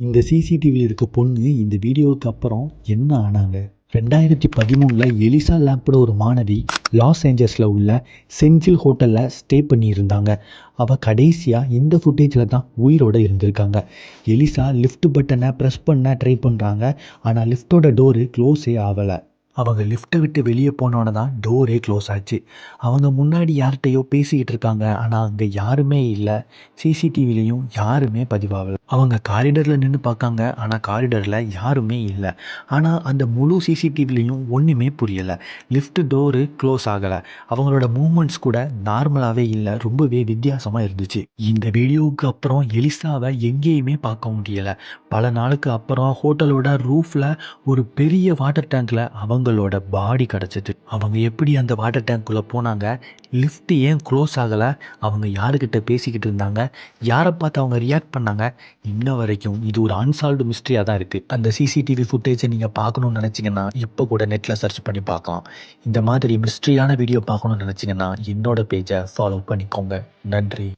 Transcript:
இந்த சிசிடிவியில் இருக்க பொண்ணு இந்த வீடியோவுக்கு அப்புறம் என்ன ஆனாங்க? 2013 எலிசா லாம்போட ஒரு மாணவி லாஸ் ஏஞ்சல்ஸில் உள்ள செஞ்சில் ஹோட்டலில் ஸ்டே பண்ணியிருந்தாங்க. அவள் கடைசியாக இந்த ஃபுட்டேஜில் தான் உயிரோடு இருந்திருக்காங்க. எலிசா லிஃப்ட் பட்டனை ப்ரெஸ் பண்ண ட்ரை பண்ணுறாங்க. ஆனால் லிஃப்ட்டோட டோரு க்ளோஸே ஆகலை. அவங்க லிஃப்ட்டை விட்டு வெளியே போனோன்னே தான் டோரே க்ளோஸ் ஆச்சு. அவங்க முன்னாடி யார்கிட்டையோ பேசிக்கிட்டு இருக்காங்க. ஆனால் அங்கே யாருமே இல்லை. சிசிடிவிலையும் யாருமே பதிவாகலை. அவங்க காரிடரில் நின்று பார்க்காங்க. ஆனால் காரிடரில் யாருமே இல்லை. ஆனால் அந்த முழு சிசிடிவிலையும் ஒன்றுமே புரியலை. லிஃப்ட் டோரு க்ளோஸ் ஆகலை. அவங்களோட மூமெண்ட்ஸ் கூட நார்மலாகவே இல்லை. ரொம்பவே வித்தியாசமாக இருந்துச்சு. இந்த வீடியோவுக்கு அப்புறம் எலிசாவை எங்கேயுமே பார்க்க முடியலை. பல நாளுக்கு அப்புறம் ஹோட்டலோட ரூஃபில் ஒரு பெரிய வாட்டர் டேங்க்கில் அவங்களோட பாடி கிடச்சிது. அவங்க எப்படி அந்த வாட்டர் டேங்க்குள்ளே போனாங்க? லிஃப்ட் ஏன் க்ளோஸ் ஆகலை? அவங்க யாருக்கிட்ட பேசிக்கிட்டு இருந்தாங்க? யாரை பார்த்து அவங்க ரியாக்ட் பண்ணாங்க? இன்ன வரைக்கும் இது ஒரு அன்சால்வ்டு மிஸ்ட்ரியாக தான் இருக்குது. அந்த சிசிடிவி ஃபுட்டேஜை நீங்கள் பார்க்கணுன்னு நினச்சிங்கன்னா இப்போ கூட நெட்டில் சர்ச் பண்ணி பார்க்கலாம். இந்த மாதிரி மிஸ்ட்ரியான வீடியோ பார்க்கணுன்னு நினச்சிங்கன்னா என்னோட பேஜை ஃபாலோ பண்ணிக்கோங்க. நன்றி.